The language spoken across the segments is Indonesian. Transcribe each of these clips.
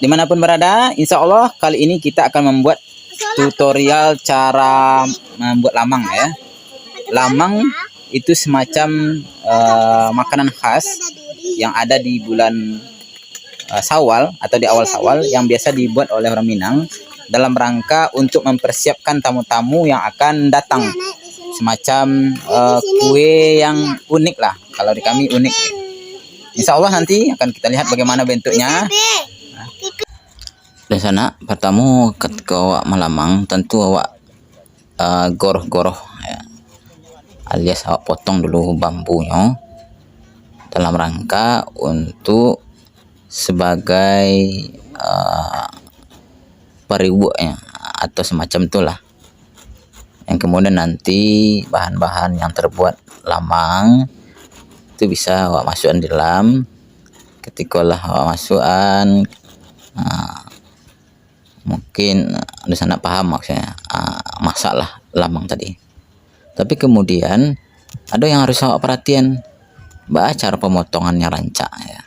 dimanapun berada, insya Allah kali ini kita akan membuat tutorial cara membuat lamang ya. Lamang itu semacam makanan khas yang ada di bulan Syawal atau di awal Syawal yang biasa dibuat oleh orang Minang dalam rangka untuk mempersiapkan tamu-tamu yang akan datang. Semacam kue yang unik lah, kalau di kami unik. Insya Allah nanti akan kita lihat bagaimana bentuknya. Di sana pertama ketika awak melamang tentu awak goroh-goroh ya, alias awak potong dulu bambunya dalam rangka untuk sebagai periwuknya atau semacam itulah, yang kemudian nanti bahan-bahan yang terbuat lamang itu bisa awak masukkan di dalam. Ketika lah awak masukkan mungkin di sana paham maksudnya masalah lamang tadi. Tapi kemudian ada yang harus awak perhatian, cara pemotongannya rancak ya.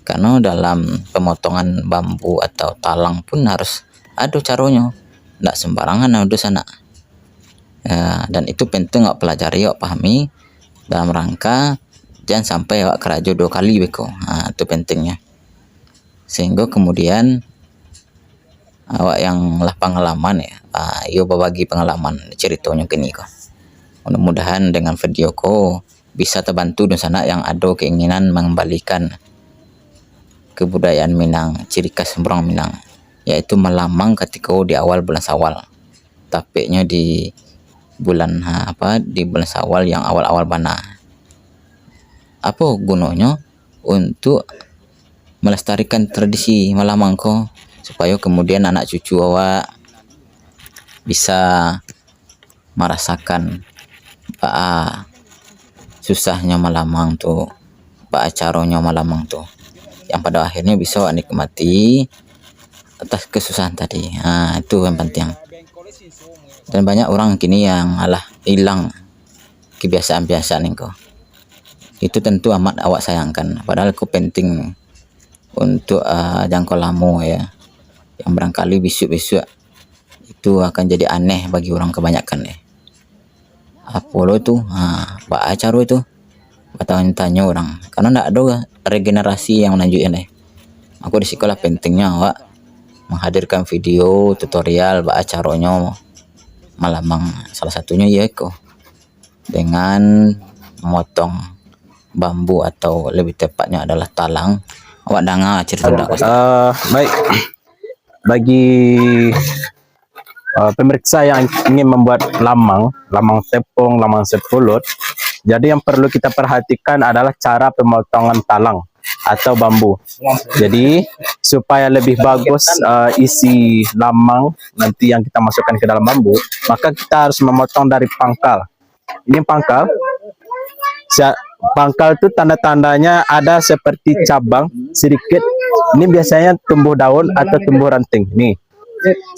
Karena dalam pemotongan bambu atau talang pun harus ada caranya, tidak sembarangan ada sana ya, dan itu penting awak pelajari, awak pahami dalam rangka jangan sampai awak kerajo 2 kali beko. Itu pentingnya, sehingga kemudian awak yang lah pengalaman ya, yo berbagi pengalaman ceritanya kini kok. Mudah-mudahan dengan video ko bisa terbantu di sana yang ada keinginan mengembalikan kebudayaan Minang, ciri khas orang Minang, yaitu melamang ketika di awal bulan Syawal. Tapeknya di bulan di bulan Syawal yang awal-awal bana. Apa gunanya? Untuk melestarikan tradisi melamang ko, supaya kemudian anak cucu awak bisa merasakan susahnya melamang tuh, caranya melamang tuh, yang pada akhirnya bisa awak nikmati atas kesusahan tadi. Itu yang penting. Dan banyak orang kini yang hilang kebiasaan-kebiasaan itu. Itu tentu amat awak sayangkan, padahal itu penting untuk jangkau lama ya, yang barangkali besok-besok itu akan jadi aneh bagi orang kebanyakan ya. Apa lo itu acara itu bertanya-tanya orang, karena tidak ada regenerasi yang menunjukkan aku di sekolah. Pentingnya awak menghadirkan video tutorial caranya melamang, salah satunya ya kok dengan memotong bambu atau lebih tepatnya adalah talang. Awak dengar cerita baik, bagi pemirsa yang ingin membuat lamang tepung, lamang sepulut, jadi yang perlu kita perhatikan adalah cara pemotongan talang atau bambu. Jadi supaya lebih bagus isi lamang nanti yang kita masukkan ke dalam bambu, maka kita harus memotong dari pangkal. Ini pangkal. Pangkal itu tanda-tandanya ada seperti cabang sedikit. Ini biasanya tumbuh daun atau tumbuh ranting. Nih,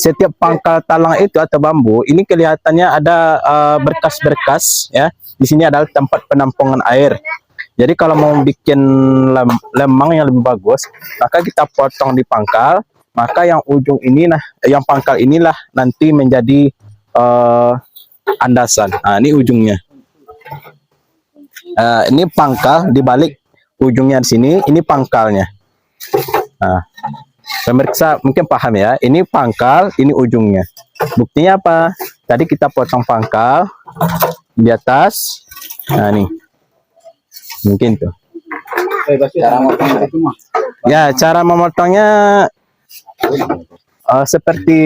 setiap pangkal talang itu atau bambu ini kelihatannya ada berkas-berkas ya. Di sini adalah tempat penampungan air. Jadi kalau mau bikin lemang yang lebih bagus, maka kita potong di pangkal. Maka yang ujung ini yang pangkal inilah nanti menjadi andasan. Ini ujungnya. Ini pangkal, dibalik ujungnya di sini, ini pangkalnya. Pemirsa mungkin paham ya, ini pangkal, ini ujungnya. Buktinya apa? Tadi kita potong pangkal di atas. Nih, mungkin tuh. Ya, cara memotongnya seperti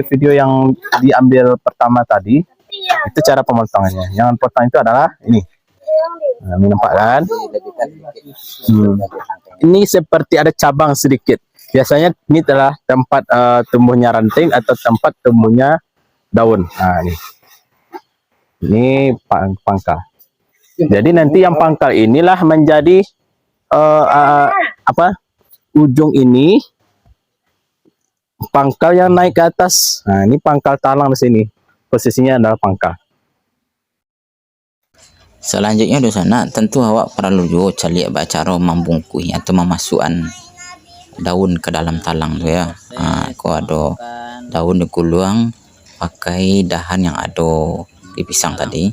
video yang diambil pertama tadi. Itu cara pemotongannya. Yang potong itu adalah ini. Nampak kan? Ini seperti ada cabang sedikit. Biasanya ini adalah tempat tumbuhnya ranting atau tempat tumbuhnya daun. Ini pangkal. Jadi nanti yang pangkal inilah menjadi ujung ini pangkal yang naik ke atas. Ini pangkal talang di sini. Posisinya adalah pangkal. Selanjutnya di sana tentu awak perlu juga cari cara membungkui atau memasukkan daun ke dalam talang tu ya. Ko ada daun digulung pakai dahan yang ada di pisang tadi.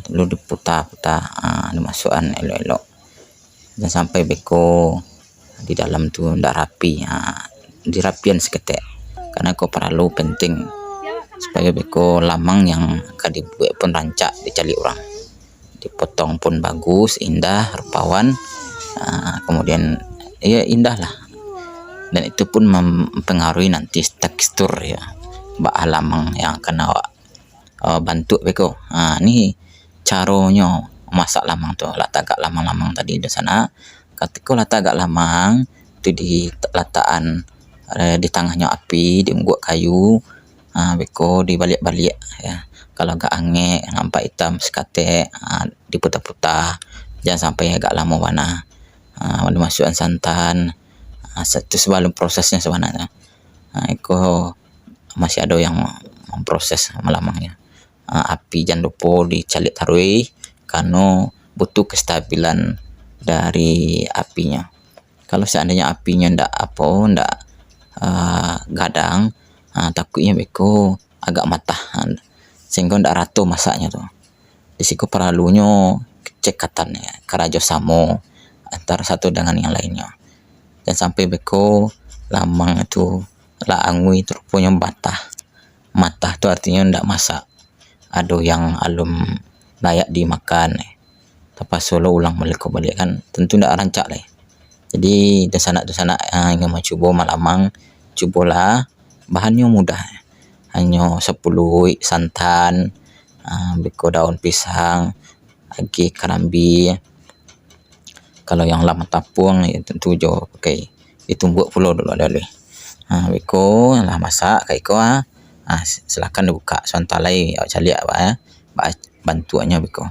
Lalu diputar-putar, dimasukkan elok-elok dan sampai beko di dalam tu ndak rapi. Dirapian seketek karena ko perlu penting supaya beko lamang yang akan dibuat pun rancak dicari orang, dipotong pun bagus, indah, rupawan. Kemudian ya indah lah, dan itu pun mempengaruhi nanti tekstur ya bak lamang yang akan awak bantu beko. Ni caranya masak lamang tu, lah tagak lamang-lamang tadi di sana. Ketika lah tagak lamang tu di letakan di tengahnya api, diungguk kayu, beko dibalik-balik ya. Kalau agak angin nampak hitam sekatek, diputar-putar, jangan sampai agak lama warna. Dimasukkan santan, itu sebelum prosesnya sebenarnya. Iko masih ada yang memproses melamangnya. Api jangan lupa dicalik tarui karena butuh kestabilan dari apinya. Kalau seandainya apinya ndak gadang, takutnya beko agak matah, sehingga ndak rata masaknya tu. Di situ perlunya kecekatannya, kerjasama antara satu dengan yang lainnya. Dan sampai beko lamang itu lah angui terupanya matah tu artinya ndak masak, ada yang alum layak dimakan. Tapi solo ulang balik kan tentu ndak rancak lah. Jadi di sana yang mau coba malamang, cobalah, bahannya mudah, hanya 10 santan, beko daun pisang, lagi kerambi. Kalau yang lama tapung ya tentu jo pakai ditumbuk pulau dulu ada le. Beko lah masak kayak ko. Silakan dibuka santalai cari apa bantuannya beko.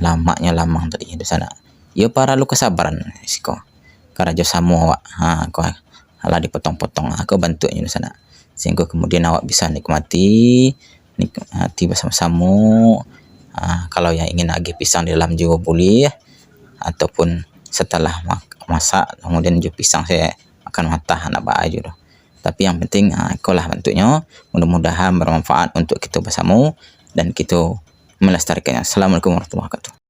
Lamaknya lamang tadi di sana. Ya perlu kesabaran siko. Kerja sama awak. Ko lah dipotong-potong, aku bantunya di sana. Sehingga kemudian awak bisa nikmati bersama-sama. Kalau yang ingin lagi pisang di dalam juga boleh, ataupun setelah masak kemudian juga pisang saya akan matah anak baju dah. Tapi yang penting ikolah bentuknya, mudah-mudahan bermanfaat untuk kita bersama dan kita melestarikannya. Assalamualaikum warahmatullahi wabarakatuh.